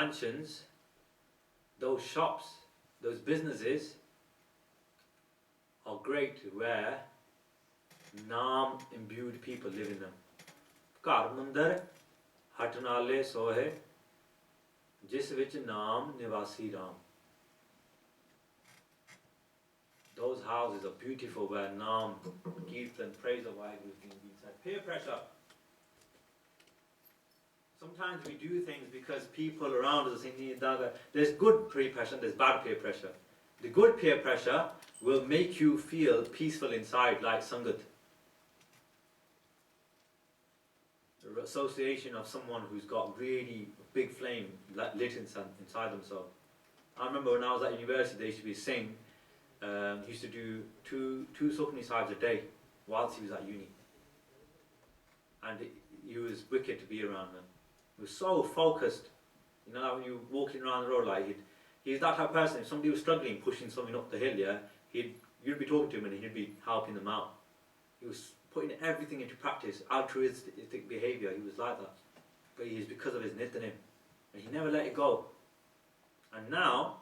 mansions, those shops, those businesses are great where naam imbued people live in them. Ghar mandir hatnale sohe jis vich naam nivasi ram. Those houses are beautiful where naam, kirtan, praise of Vaheguru is being said. Peer pressure. Sometimes we do things because people around us think there's good peer pressure, there's bad peer pressure. The good peer pressure will make you feel peaceful inside, like Sangat. The association of someone who's got really big flame lit inside themselves. I remember when I was at university, there used to be a Singh. He used to do two Sukhmani Sahibs a day whilst he was at uni. And he was wicked to be around them. He was so focused. You know, when you were walking around the road, like he's that type of person. If somebody was struggling, pushing something up the hill, yeah, you'd be talking to him and he'd be helping them out. He was putting everything into practice, altruistic behaviour. He was like that. But he is because of his nithanim. And he never let it go. And now,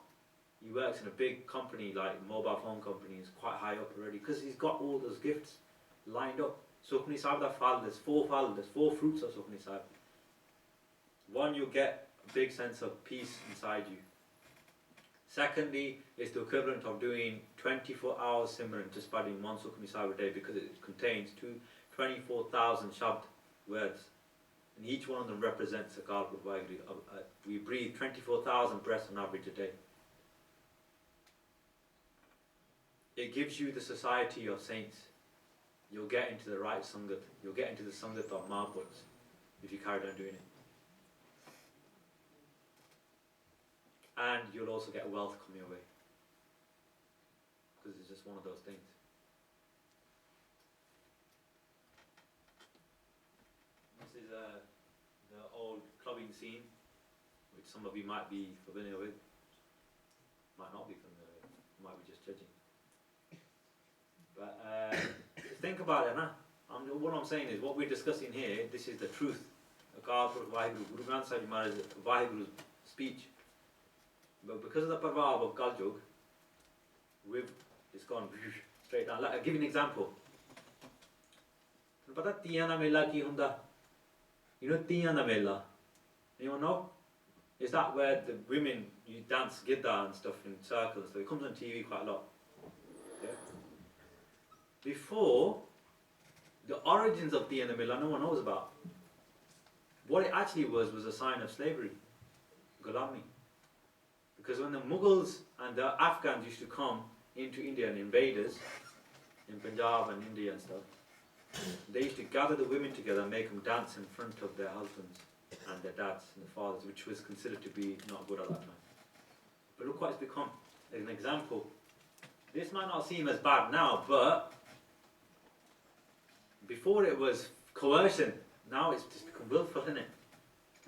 he works in a big company, like mobile phone company. He's quite high up already because he's got all those gifts lined up. Sukhmani Sahib, there's four fruits of Sukhmani Sahib. One, you'll get a big sense of peace inside you. Secondly, it's the equivalent of doing 24 hours Simran just by doing one Sukhmani Sahib a day because it contains 24,000 shabd words. And each one of them represents a God of Vaheguru. We breathe 24,000 breaths on average a day. It gives you the society of saints. You'll get into the right Sangat. You'll get into the Sangat of Mahapurushs if you carry on doing it. And you'll also get wealth coming your way. Because it's just one of those things. This is the old clubbing scene, which some of you might be familiar with. Might not be familiar with. Might be just judging. But think about it, huh? What I'm saying is, what we're discussing here, this is the truth. Akal Purukh Vaheguru, Guru Granth Sahib Maharaj, Vaheguru's speech. But because of the parvab of Kaljug, it's gone straight down. I'll give you an example. You know Tiyana Mela? Anyone know? Is that where the women, you dance gidda and stuff in circles? So it comes on TV quite a lot. Yeah? Before, the origins of Tiyana Mela no one knows about. What it actually was a sign of slavery, Gulami. Because when the Mughals and the Afghans used to come into India and invade us, in Punjab and India and stuff, they used to gather the women together and make them dance in front of their husbands and their dads and their fathers, which was considered to be not good at that time. But look what it's become. As an example, this might not seem as bad now, but before it was coercion, now it's just become willful, isn't it?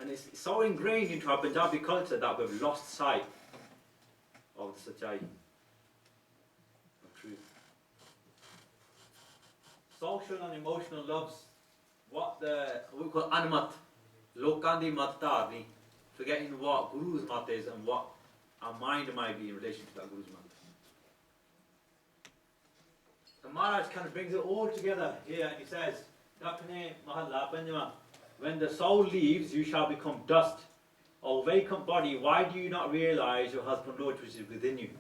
And it's so ingrained into our Punjabi culture that we've lost sight of the Sachai, of truth. Social and emotional loves, what we call Anmat, Lokandi Mattarni, forgetting what Guru's Mat is and what our mind might be in relation to that Guru's Mat. The Maharaj kind of brings it all together here and he says, when the soul leaves, you shall become dust. O vacant body, why do you not realize your husband Lord which is within you?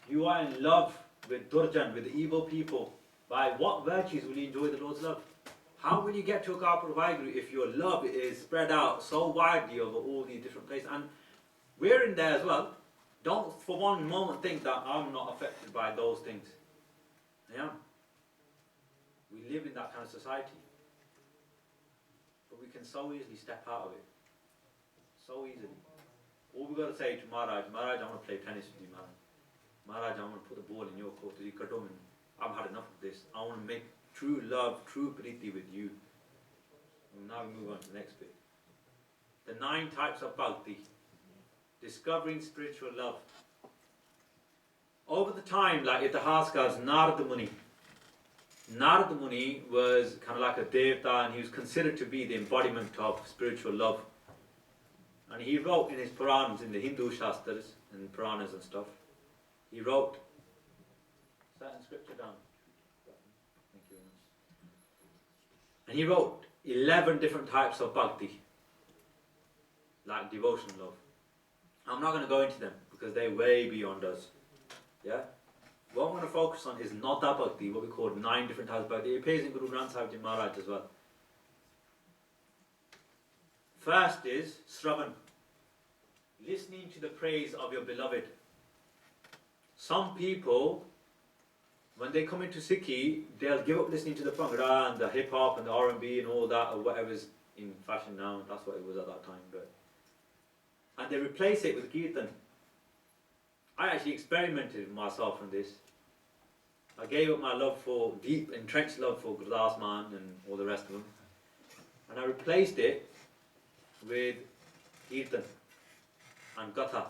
You are in love with Durjan, with the evil people. By what virtues will you enjoy the Lord's love? How will you get to a Akal Vaheguru if your love is spread out so widely over all these different places? And we're in there as well. Don't for one moment think that I'm not affected by those things. I am. We live in that kind of society. But we can so easily step out of it. So easily. All we've got to say to Maharaj, Maharaj, I want to play tennis with you, Maharaj. Maharaj, I want to put the ball in your court. I've had enough of this. I want to make true love, true priti with you. And now we move on to the next bit. The 9 types of bhakti. Discovering spiritual love. Over the time, like Itihaskas, Narada Muni. Narada Muni was kind of like a devta and he was considered to be the embodiment of spiritual love. And he wrote in his Purans, in the Hindu Shastras and Puranas and stuff, he wrote certain scripture down. Thank you very much. And he wrote 11 different types of bhakti, like devotion, love. I'm not going to go into them because they're way beyond us. Yeah? What I'm going to focus on is Nada Bhakti, what we call 9 different types of bhakti. It appears in Guru Granth Sahib Ji Maharaj as well. First is Sravan, listening to the praise of your beloved. Some people, when they come into Sikhi, they'll give up listening to the Bhangra and the hip hop and the R&B and all that, or whatever's in fashion now. That's what it was at that time. And they replace it with Kirtan. I actually experimented with myself on this. I gave up my love for, deep entrenched love for Gurdas Man and all the rest of them. And I replaced it with Kirtan and Gatha.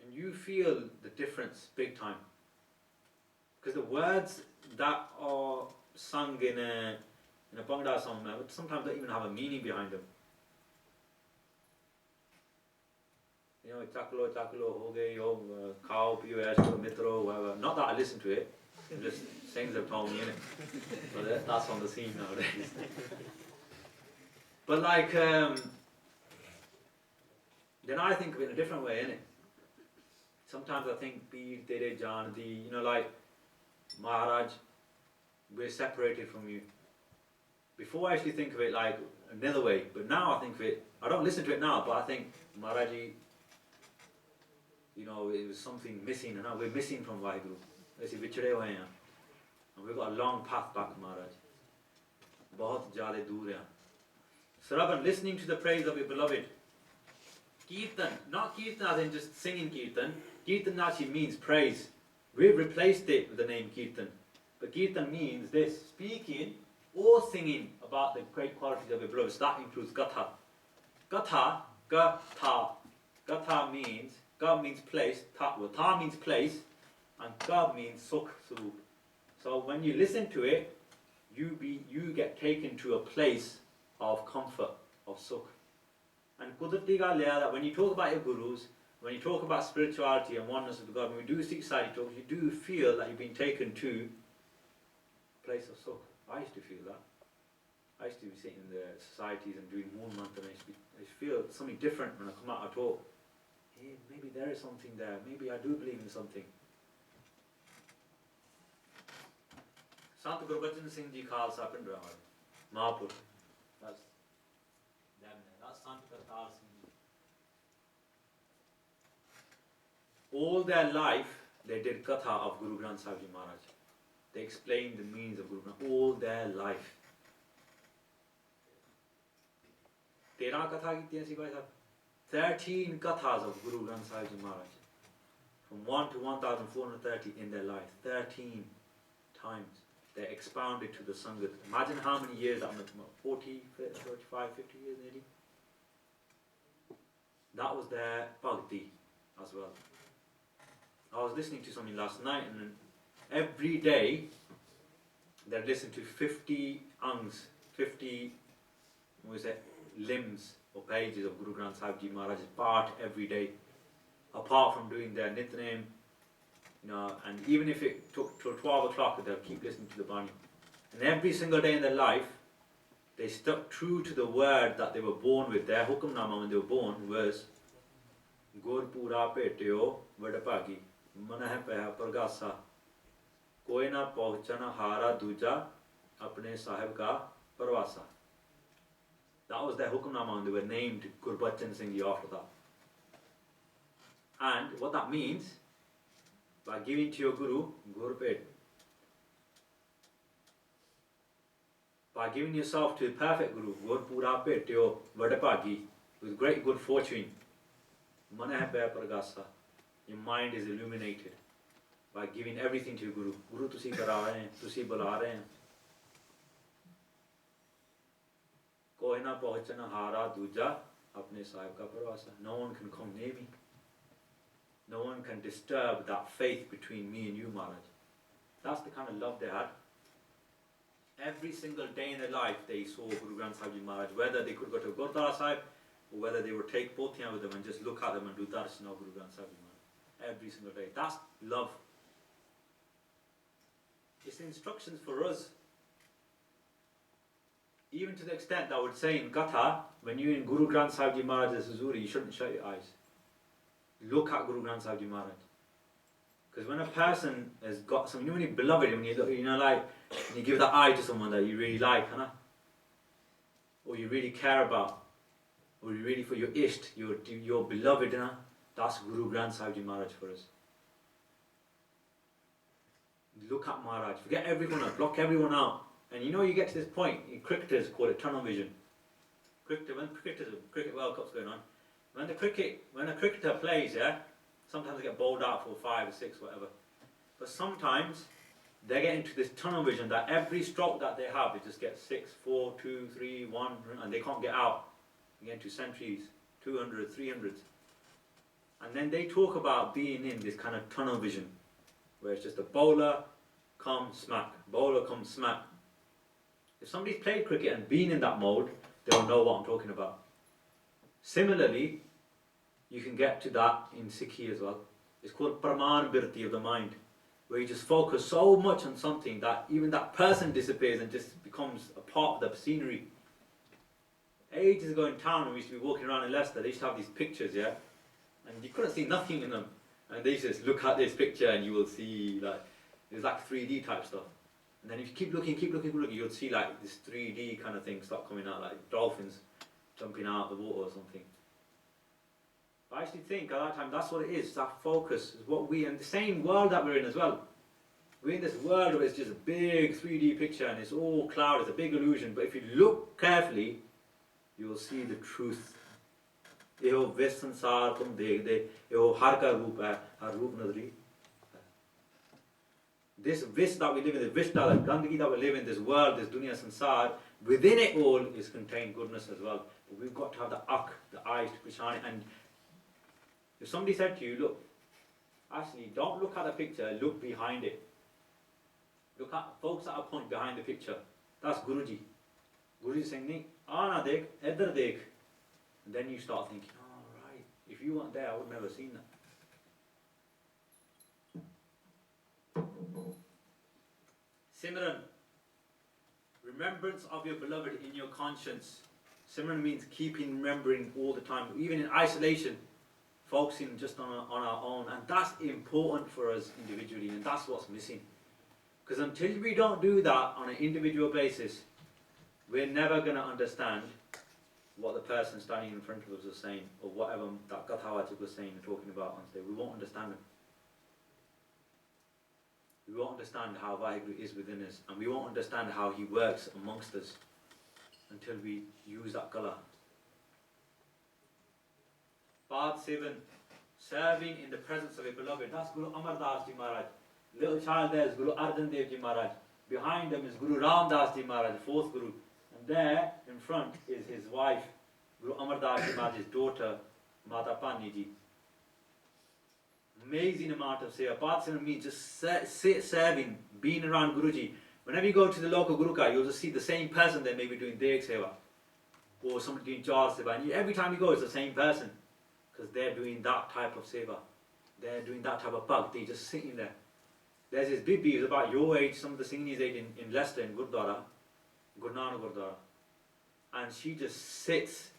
And you feel the difference big time. Because the words that are sung in a Bhangra song sometimes don't even have a meaning behind them. You know, chaklo, ho gayi, ho, khao, piyo, ash karo, mitro, whatever. Not that I listen to it, it just things have told me, innit? But that's on the scene nowadays. But like, then I think of it in a different way, innit? Sometimes I think, Peer Tere Jaan Di, you know, like, Maharaj, we're separated from you. Before I actually think of it like another way, but now I think of it, I don't listen to it now, but I think, Maharaji, you know, it was something missing, and now we're missing from Vaheguru. We're vichade hoye hain, and we've got a long path back, Maharaj. Bahut zyade dur hain. Sravan, listening to the praise of your beloved. Kirtan, not Kirtan as in just singing Kirtan. Kirtan actually means praise. We've replaced it with the name Kirtan. But Kirtan means this, speaking or singing about the great qualities of your beloved. So that includes Gatha. Gatha, Gatha. Gatha means, Ga means place, Ta means place, and Ga means Sukh Surup. So when you listen to it, you get taken to a place of comfort, of Sukh. And Kudrati gal hai that when you talk about your gurus, when you talk about spirituality and oneness of God, when we do Sikh society talks, you do feel that you've been taken to a place of Sukh. I used to feel that. I used to be sitting in the societies and doing Moon Mantra, and I used to feel something different when I come out and talk. Hey, maybe there is something there. Maybe I do believe in something. Sant Guru Bachan Singh Ji Khalsa Pindra Mahapur. That's them there. That's Sant Kartar Singh Ji. All their life, they did Katha of Guru Granth Sahib Ji Maharaj. They explained the meanings of Guru Granth all their life. 13 Katha ki thi Bhai Sahib. 13 Kathas of Guru Granth Sahib Ji Maharaj. From 1 to 1430 in their life. 13 times. They expounded to the Sangat. Imagine how many years that meant. 40, 35, 50 years nearly. That was their bhakti as well. I was listening to something last night, and every day they'd listen to 50 angs, 50 limbs or pages of Guru Granth Sahib Ji Maharaj's part every day, apart from doing their Nitnem, you know, and even if it took till 12 o'clock, they'll keep listening to the Bani. And every single day in their life, they stuck true to the word that they were born with. Their Hukamnama when they were born was Gur Pura Peteo Vadapagi Manah Peha Pargasa Koi na Pahchana Hara Duja Apne Sahib Ka Parvasa. That was their Hukamnama, and they were named Guru Bachan Singh Ji after that. And what that means, by giving to your Guru, Guru Pet, by giving yourself to the perfect Guru, Gur Pura Pet, your Vadapagi, with great good fortune, Manah Peha Pargasa, your mind is illuminated by giving everything to your Guru. Guru tusi kara rahe hain, tusi bula rahe hain. Koi na pahchana hara duja apne sahib ka parvasa. No one can come near me. No one can disturb that faith between me and you, Maharaj. That's the kind of love they had. Every single day in their life, they saw Guru Granth Sahib Ji Maharaj, whether they could go to Gurdwara Sahib or whether they would take potiyan with them and just look at them and do darshan of Guru Granth Sahib Ji Maharaj every single day. That's love. It's instructions for us. Even to the extent that I would say in Gatha, when you're in Guru Granth Sahib Ji Maharaj's huzuri, you shouldn't shut your eyes. Look at Guru Granth Sahib Ji Maharaj. Because when a person has got something, when you're beloved, when you look, like, when you give that eye to someone that you really like, or you really care about, or you really for your isht, your beloved, that's Guru Granth Sahib Ji Maharaj for us. Look at Maharaj, forget everyone else, block everyone out. And you get to this point, cricketers call it tunnel vision. When cricket World Cup's going on, when a cricketer plays, sometimes they get bowled out for 5 or 6, whatever. But sometimes they get into this tunnel vision that every stroke that they have, they just get 6, 4, 2, 3, 1, and they can't get out. They get into centuries, 200, 300s. And then they talk about being in this kind of tunnel vision, where it's just a bowler, come, smack, bowler, come, smack. If somebody's played cricket and been in that mode, they'll know what I'm talking about. Similarly, you can get to that in Sikhi as well. It's called Prema Bhagti of the mind, where you just focus so much on something that even that person disappears and just becomes a part of the scenery. Ages ago in town, we used to be walking around in Leicester, they used to have these pictures, and you couldn't see nothing in them. And they used to just look at this picture and you will see, like, it was like 3D type stuff. And then if you keep looking, you'll see like this 3D kind of thing start coming out, like dolphins jumping out of the water or something. I actually think at that time that's what it is, that focus is what and the same world that we're in as well. We're in this world where it's just a big 3D picture and it's all cloud, it's a big illusion, but if you look carefully, you will see the truth. Eho vis sansar tum dekhde, eho har ka roop hai, har roop nazari. This vis that we live in, the vishta, the gandagi that we live in, this world, this dunya sansar, within it all is contained goodness as well. But we've got to have the the eyes to peshane. And if somebody said to you, look, actually don't look at the picture, look behind it. Look at folks that are point behind the picture. That's Guruji. Guruji saying, nahi, aana dekh, idhar dekh. And then you start thinking, oh right, if you weren't there, I would have never seen that. Simran, remembrance of your beloved in your conscience. Simran means keeping remembering all the time, even in isolation, focusing just on our own. And that's important for us individually, and that's what's missing. Because until we don't do that on an individual basis, we're never going to understand what the person standing in front of us is saying, or whatever that Gathawachik was saying and talking about on stage. We won't understand it. We won't understand how Vaheguru is within us, and we won't understand how he works amongst us until we use that colour. Part 7, serving in the presence of a beloved. That's Guru Amar Das Ji Maharaj. Little child there is Guru Arjan Dev Ji Maharaj. Behind them is Guru Ram Das Ji Maharaj, the 4th Guru. And there in front is his wife, Guru Amar Das Ji Maharaj's daughter, Mata Pani Ji. Amazing amount of seva. Patsana means just serving, being around Guruji. Whenever you go to the local Guruka, you'll just see the same person there maybe doing Deg Seva, or somebody doing Jar Seva. And every time you go, it's the same person, because they're doing that type of Seva. They're doing that type of bhakti, just sitting there. There's this Bibi who's about your age, some of the singing age in Leicester, in Gurdwara, Gurnana Gurdwara. And she just sits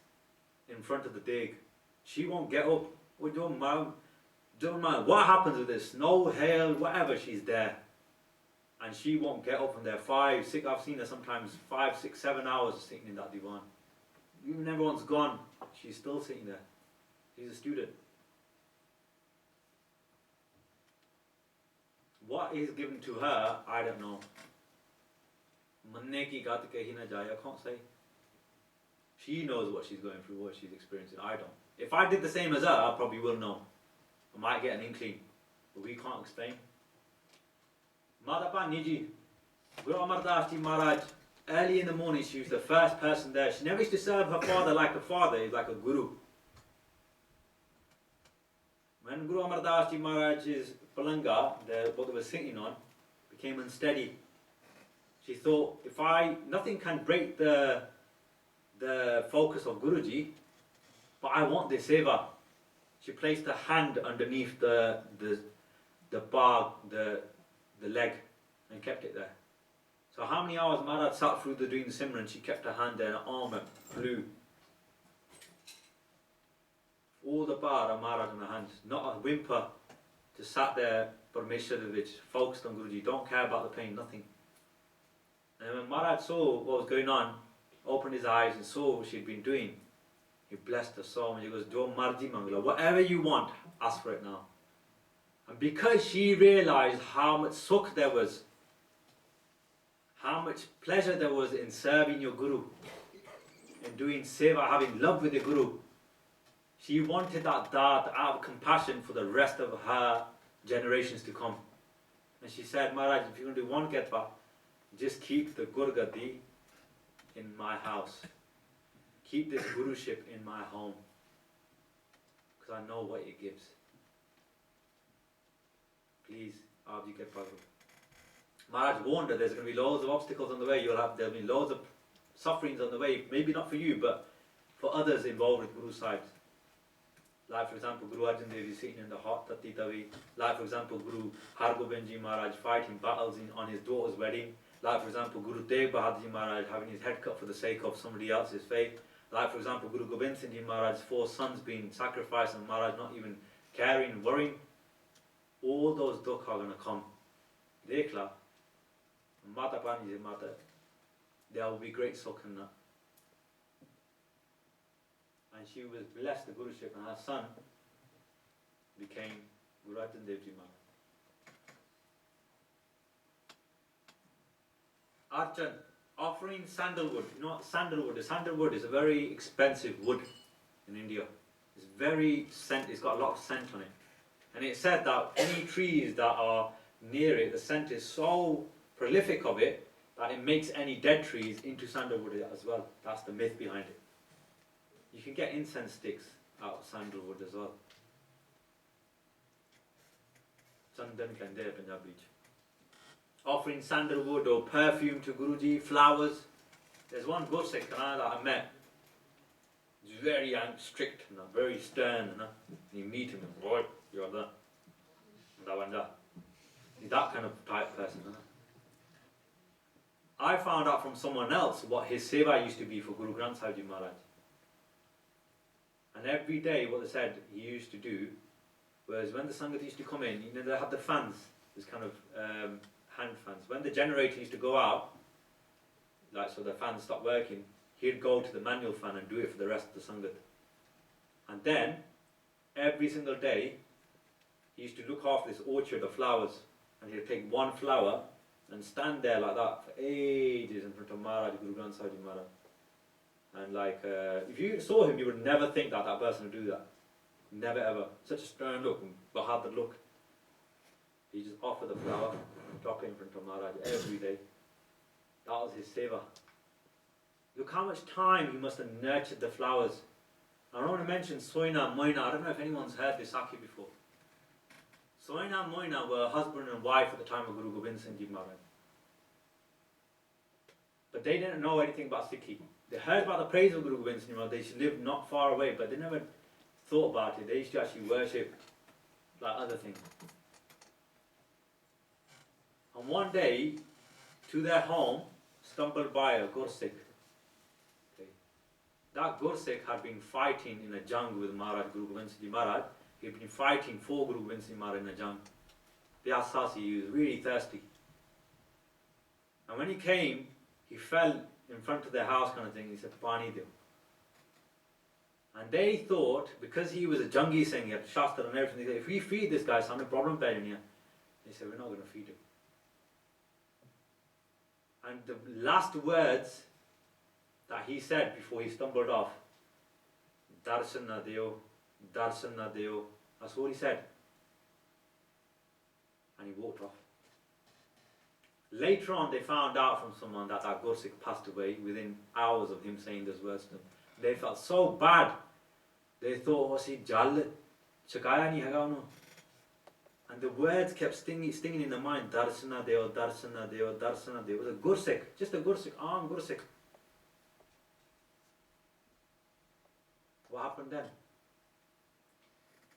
in front of the Deg. She won't get up with your mouth. Don't matter what happens with this, snow, hail, whatever, she's there. And she won't get up from there. 5, 6, I've seen her sometimes 5, 6, 7 hours sitting in that divan. Even everyone's gone, she's still sitting there. She's a student. What is given to her, I don't know. Manne ki gat kahi na jaye, I can't say. She knows what she's going through, what she's experiencing. I don't. If I did the same as her, I probably will know. I might get an inkling, but we can't explain. Madhapa Niji, Guru Amar Das Ji Maharaj, early in the morning she was the first person there. She never used to serve her father like a father, he's like a guru. When Guru Amar Das Ji Maharaj's palanga, what they were sitting on, became unsteady, she thought, nothing can break the focus of Guruji, but I want this seva. She placed her hand underneath the bar, the leg, and kept it there. So how many hours Maharaj sat through doing the Simran, she kept her hand there and her arm flew. All the bar of Maharaj in her hands, not a whimper, just sat there, Parmeshwar, focused on Guruji, don't care about the pain, nothing. And when Maharaj saw what was going on, opened his eyes and saw what she'd been doing, he blessed her so much. He goes, Jo marji mangla, whatever you want, ask for it now. And because she realized how much sukh there was, how much pleasure there was in serving your Guru, in doing seva, having love with the Guru, she wanted that out of compassion for the rest of her generations to come. And she said, Maharaj, if you're going to do one getva, just keep the Gurgadi in my house. Keep this Guruship in my home. Because I know what it gives. Please, Abji Ketpa Guru. Maharaj warned her there's going to be loads of obstacles on the way. There'll be loads of sufferings on the way. Maybe not for you, but for others involved with Guru's side. Like for example, Guru Arjan Dev is sitting in the hot Tati Tavi. Like for example, Guru Hargobind Ji Maharaj fighting battles on his daughter's wedding. Like for example, Guru Tegh Bahadur Ji Maharaj having his head cut for the sake of somebody else's faith. Like for example, Guru Gobind Singh Ji Maharaj's 4 sons being sacrificed and Maharaj not even caring and worrying. All those dukh are going to come. Dekhla, Mata Pani Ji Mata, there will be great sukh in that. And she was blessed the Guruship, and her son became Guru Arjan Dev Ji Maharaj. Arjan, offering sandalwood. You know what sandalwood is? Sandalwood is a very expensive wood in India. It's very scent, it's got a lot of scent on it. And it said that any trees that are near it, the scent is so prolific of it that it makes any dead trees into sandalwood as well. That's the myth behind it. You can get incense sticks out of sandalwood as well. Chandan kande Punjabi. Offering sandalwood or perfume to Guruji, flowers. There's one Gursikh that I met. He's very strict, very stern. You meet him and boy, you're that. He's that kind of type person. I found out from someone else what his seva used to be for Guru Granth Sahib Ji Maharaj. And every day what they said he used to do was when the Sangat used to come in, you know, they had the fans, this kind of hand fans. When the generator used to go out, like so the fans stopped working, he'd go to the manual fan and do it for the rest of the Sangat. And then, every single day, he used to look after this orchard of flowers, and he'd take one flower and stand there like that for ages in front of Maharaj, Guru Granth Sahib Ji Maharaj. And like, if you saw him, you would never think that that person would do that. Never ever. Such a stern look, and Bahadur look. He just offered the flower, drop it in front of Maharaj every day. That was his seva. Look how much time he must have nurtured the flowers. I want to mention Soina and Moina. I don't know if anyone's heard this Sakhi before. Soina and Moina were husband and wife at the time of Guru Gobind Singh Ji Maharaj. But they didn't know anything about Sikhi. They heard about the praise of Guru Gobind Singh Ji Maharaj. They lived not far away, but they never thought about it. They used to actually worship like other things. And one day, to their home, stumbled by a Gursikh. Okay. That Gursikh had been fighting in a jung with Maharaj Guru Gobind Singh Ji Maharaj. He had been fighting for Guru Gobind Singh Ji Maharaj in a jung. Pyasasi, he was really thirsty. And when he came, he fell in front of their house kind of thing. He said, Pani do. And they thought, because he was a Jangi Singh, he had Shastra and everything, they said, if we feed this guy, some problem there in here. They said, we're not going to feed him. And the last words that he said before he stumbled off, Darshan na deo, Darshan na deo. That's all he said. And he walked off. Later on, they found out from someone that that Gursikh passed away within hours of him saying those words to them. They felt so bad. They thought, was he jal? Chakaya nahi haga unno. And the words kept stinging in the mind. Darsana deo, Darsana deo, Darsana deo. It was a Gursikh, just a Gursikh, Gursikh. What happened? happened then?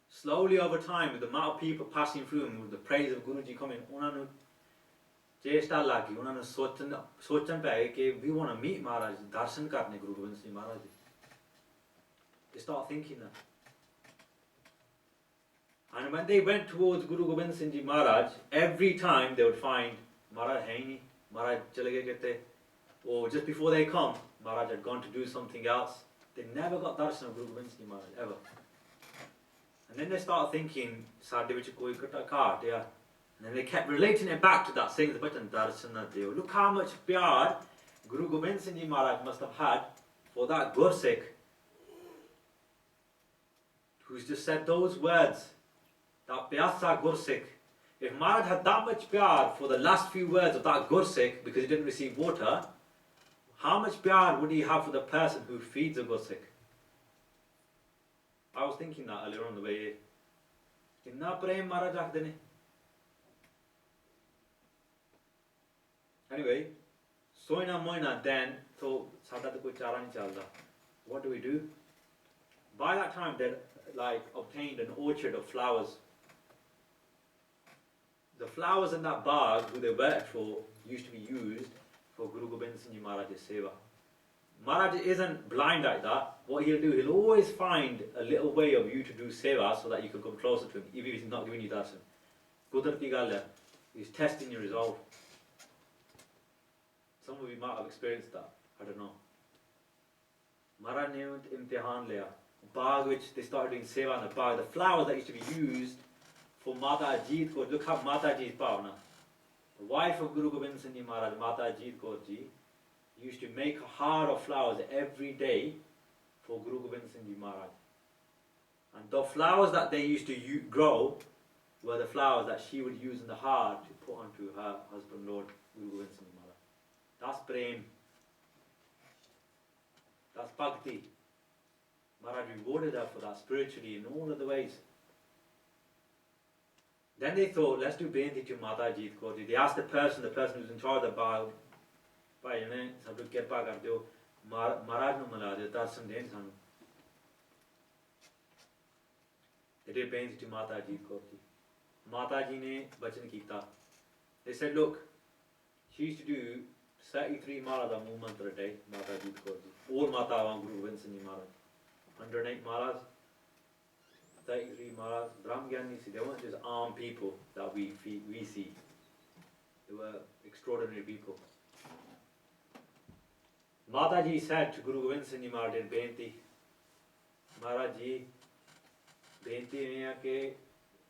Slowly over time, with the amount of people passing through and with the praise of Guruji coming, ਉਹਨਾਂ ਨੂੰ ਚੇਸ਼ਟਾ ਲੱਗ ਗਈ, ਉਹਨਾਂ ਨੂੰ ਸੋਚਣ ਪੈ ਗਏ ਕਿ we want to meet Maharaj, darshan ਕਰਨੇ ਗੁਰੂ ਗੋਬਿੰਦ ਸਿੰਘ ਮਹਾਰਾਜ ਦੇ. They start thinking that. And when they went towards Guru Gobind Singh Ji Maharaj, every time they would find Maharaj hai nahi, Maharaj chale gaye kehte, or just before they come, Maharaj had gone to do something else. They never got darshan of Guru Gobind Singh Ji Maharaj, ever. And then they started thinking, Sadhe vich koi kaat, yeah. And then they kept relating it back to that, saying the button darshan na deo. Look how much pyar Guru Gobind Singh Ji Maharaj must have had for that Gursikh who's just said those words. That Pyasa Gursikh, if Maharaj had that much pyar for the last few words of that Gursikh because he didn't receive water, how much pyar would he have for the person who feeds a Gursikh? I was thinking that earlier on the way here. Inna prem Maharaj akhde ne. Anyway, Soina Moina then thought, Sada to koi chara nahi chalda. What do? By that time they'd obtained an orchard of flowers. The flowers in that bag, who they worked for, used to be used for Guru Gobind Singh Ji Maharaj's seva. Maharaj isn't blind like that. What he'll do, he'll always find a little way of you to do seva so that you can come closer to him, even if he's not giving you darshan. Kudarti gal hai. He's testing your resolve. Some of you might have experienced that. I don't know. Maharaj ne imtihan liya. Bag which they started doing seva in the bag. The flowers that used to be used for Mata Ajit Kaur. Look how Mata Ajit Bhavna. The wife of Guru Gobind Singh Ji Maharaj, Mata Ajit Kaur Ji, used to make a har of flowers every day for Guru Gobind Singh Ji Maharaj. And the flowers that they used to grow were the flowers that she would use in the har to put onto her husband, Lord Guru Gobind Singh Ji Maharaj. That's Prem. That's Bhakti. Maharaj rewarded her for that spiritually in all of the ways. Then they thought, let's do Benti to Mata Ajit Kaur Ji. They asked the person who's in charge of the bag, Bhai, sabdu kirpa kar deo, Maharaj nu mila deo, darshan den sanu. They did Benti to Mata Ajit Kaur Ji. Mata Ji ne bachan kita. They said, look, she used to do 33 malas of movement a day, Mata Ajit Kaur Ji. All Mata avan Guru Gobind Singh Ji Maharaj. 108 malas, 33 malas. Brahmgyani, they weren't just armed people that we see. They were extraordinary people. Mataji said to Guru Gobind Singh Ji Maharaj in Benti, Maharaj Ji, Benti mein hai ke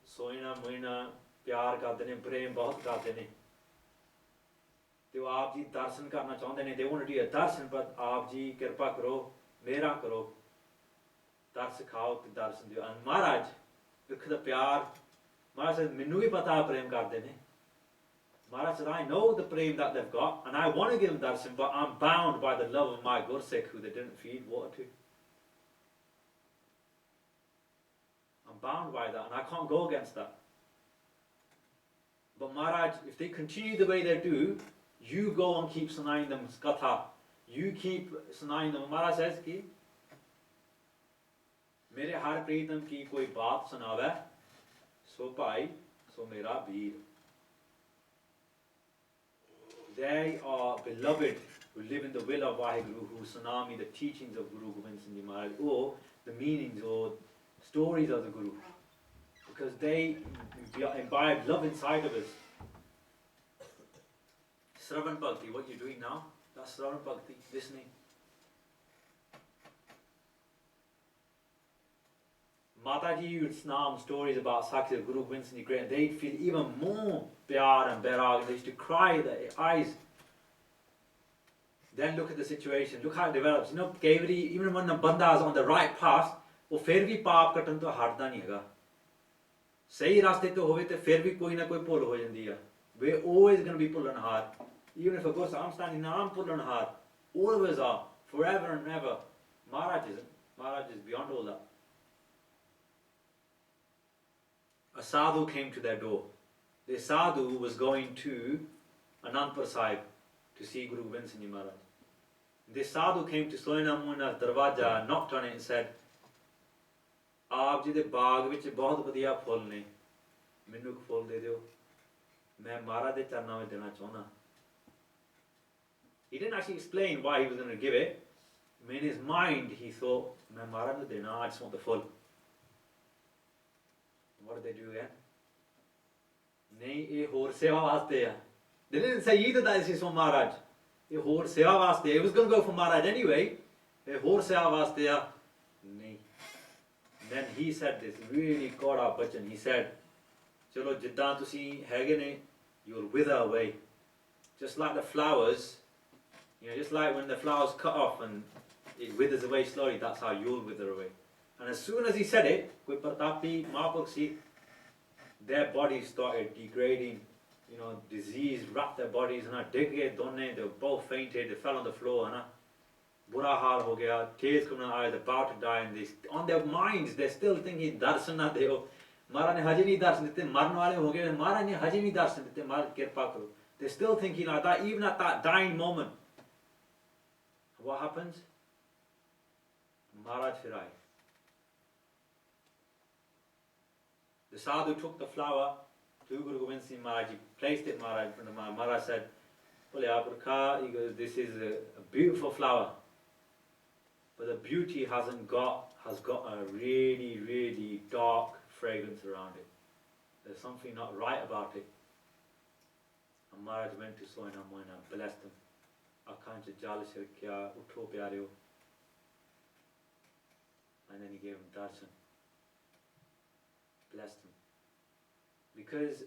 soina moina pyar karte ne, prem bahut karte ne. Te wo aap ji darshan karna chaਹੁੰਦੇ ne. They want to do a darshan, but aap ji kirpa karo, mera karo. Dars khao te darshan diyo. And Maharaj, look at the pyar. Maharaj says, Minnu bhi pata prem karte ne. Maharaj said, I know the prem that they've got, and I want to give them darshan, but I'm bound by the love of my Gursikh who they didn't feed water to. I'm bound by that, and I can't go against that. But Maharaj, if they continue the way they do, you go and keep sunaing them katha. You keep sunaing them. Maharaj says ki, मेरे हर प्रीतम की कोई बात सुनावे सो भाई सो मेरा वीर. They are beloved who live in the will of Vaheguru, who sanami the teachings of Guru Gobind Singh Ji Maharaj, or the meanings or stories of the Guru, because they imbibe love inside of us. Shravan Bhakti, what you're doing now, that's Shravan Bhakti, listening. Mataji would snarm stories about Sakhi of Guru Gobind Singh Ji Great, and they'd feel even more pyar and berag. They used to cry their eyes. Then look at the situation, look how it develops. You know, even when the banda is on the right path, वो फिर भी पाप कटन तो हटदा नहीं हैगा. सही रास्ते तो होवे तो फिर भी कोई ना कोई भुल हो जाती है. We're always going to be pullanhar. Even if of course I'm standing now, I'm pullanhar. All of us are, forever and ever. Maharaj isn't. Maharaj is beyond all that. A sadhu came to their door. The sadhu was going to Anandpur Sahib to see Guru Gobind Singh Ji Maharaj. The sadhu came to Soina Muna's darwaja, knocked on it and said, ਆਪ ਜੀ ਦੇ ਬਾਗ ਵਿੱਚ ਬਹੁਤ ਵਧੀਆ ਫੁੱਲ ਨੇ, ਮੈਨੂੰ ਇੱਕ ਫੁੱਲ ਦੇ ਦਿਓ, ਮੈਂ ਮਹਾਰਾਜ ਦੇ ਚਰਨਾਂ ਵਿੱਚ ਦੇਣਾ ਚਾਹੁੰਦਾ. He didn't actually explain why he was going to give it. In his mind, he thought, मैं महाराज ਨੂੰ ਦੇਣਾ, I just want the full. What did they do again? ਨਹੀਂ, ਇਹ ਹੋਰ ਸੇਵਾ ਵਾਸਤੇ ਆ. They didn't say either that this is for Maharaj. ਇਹ ਹੋਰ ਸੇਵਾ ਵਾਸਤੇ. It was going to go for Maharaj anyway. ਇਹ ਹੋਰ ਸੇਵਾ ਵਾਸਤੇ ਆ. ਨਹੀਂ. Then he said this really caught up bachan. He said, ਚਲੋ ਜਿੱਦਾਂ ਤੁਸੀਂ ਹੈਗੇ ਨੇ, you'll wither away. Just like the flowers, just like when the flowers cut off and it withers away slowly, that's how you'll wither away. And as soon as he said it, koi Pratapi, Mahapurushi, their bodies started degrading, disease wrapped their bodies, and they were both fainted, they fell on the floor, and bura hal ho gaya, tears coming out of eyes, about to die, and on their minds, they're still thinking, darshan na deo, Maharaj ne haji nahi darshan dite, maran wale ho gaye, Maharaj ne haji nahi darshan dite, Maharaj kirpa karo. They're still thinking like that, even at that dying moment. What happens? Maharaj Firai. The sadhu took the flower to Guru Gobind Singh Maharaj, he placed it Maharaj in front of Maharaj. Maharaj said, he goes, this is a beautiful flower, but the beauty has got a really, really dark fragrance around it. There's something not right about it. And Maharaj went to Soina Moina, blessed him. Akhancha Jal Shirkya, Utho Pyareo. And then he gave him darshan. Blessed him. Because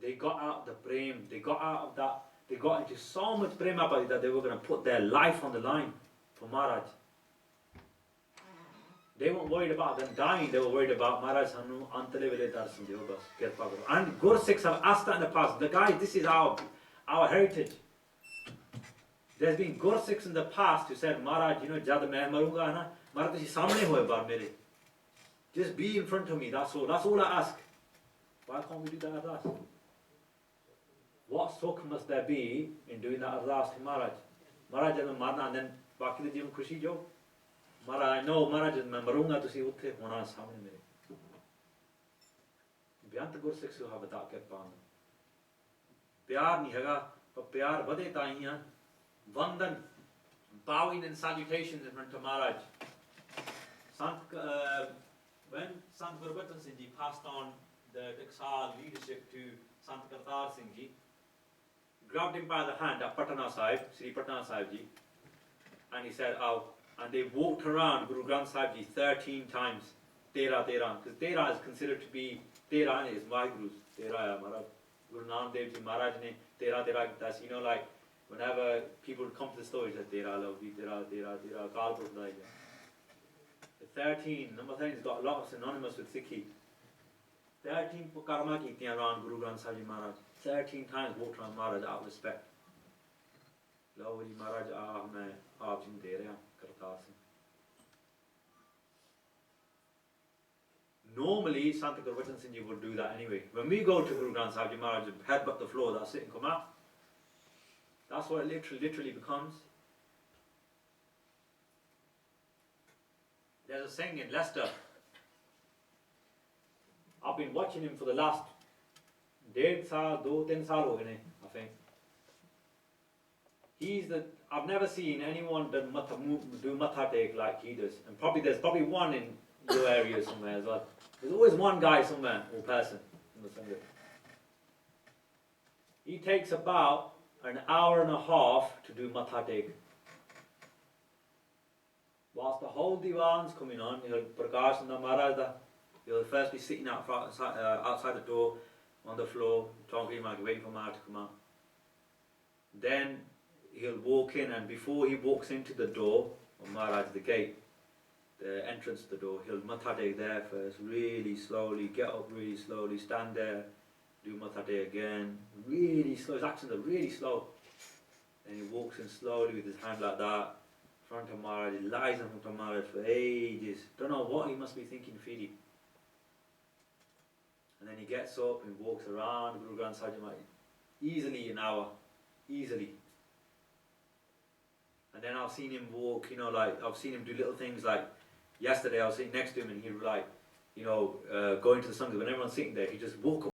they got out the prem, they got out of that, they got into so much Prema Bhakti that they were going to put their life on the line for Maharaj. They weren't worried about them dying, they were worried about Maharaj Hanu Antale Vele Darshan Deoga, Kirpa Karo. And Gur Sikhs have asked that in the past. The guys, this is our heritage. There's been Gur Sikhs in the past who said, Maharaj, jad main marunga na, Maharaj tusi samne hoye bar mere. Just be in front of me, that's all I ask. Why can't we do that ardas? What sukh must there be in doing that ardas to Maharaj? Maharaj jad marna and then baki the jeevan khushi jo. Maharaj, I know Maharaj main marunga tusi utthe hona samne mere. Byant Gur Sikhs who have atta kirpa on them. Pyar nahi hega, but pyar vade ta hi han. Vandan, bowing and salutations in front of Maharaj. When Sant Guru Gobind Singh Ji passed on the Taksal leadership to Sant Kartar Singh Ji, grabbed him by the hand at Patna Sahib, Sri Patna Sahib Ji, and he said, "Aao." And they walked around Guru Granth Sahib Ji 13 times, Tera, because Tera is considered to be, Tera is my Gurus, Tera hai Maharaj. Guru Nanak Dev Ji Maharaj ne Tera that's, like, whenever people come to the store, he says, Tera Lavji, Tera, Kaal Purkh Dai. The 13, number 13 has got a lot of synonymous with Sikhi. 13 karma kitiyan around Guru Granth Sahib Ji Maharaj. 13 times walked around Maharaj out of respect. Lord Ji Maharaj, main aap ji nu de raha Kartar Singh. Normally, Sant Guru Gobind Singh Ji would do that anyway. When we go to Guru Granth Sahib Ji Maharaj, headbutt the floor, that's it and come out. That's what it literally becomes. There's a saying in Leicester. I've been watching him for the last 1.5 saal, 2-3 saal ho gaye ne, I think. I've never seen anyone do matha take like he does. And there's probably one in your area somewhere as well. There's always one guy somewhere, or person, in the Sangha. He takes about an hour and a half to do matha take. Whilst the whole divan's coming on, he'll Prakash and the Maharaj, he'll first be sitting outside the door on the floor, talking like waiting for Maharaj to come out. Then he'll walk in, and before he walks into the door of Maharaj, the gate, the entrance to the door, he'll matha take there first, really slowly, get up really slowly, stand there, do matha take again, really slow. His actions are really slow. Then he walks in slowly with his hand like that, in front of Maharaj. He lies in front of Maharaj for ages. Don't know what he must be thinking, feeding. And then he gets up and walks around Guru Granth Sahib Ji Maharaj. Easily an hour. Easily. And then I've seen him walk, I've seen him do little things like yesterday I was sitting next to him and he would like, you know, going to the Sangat, when everyone's sitting there, he just walk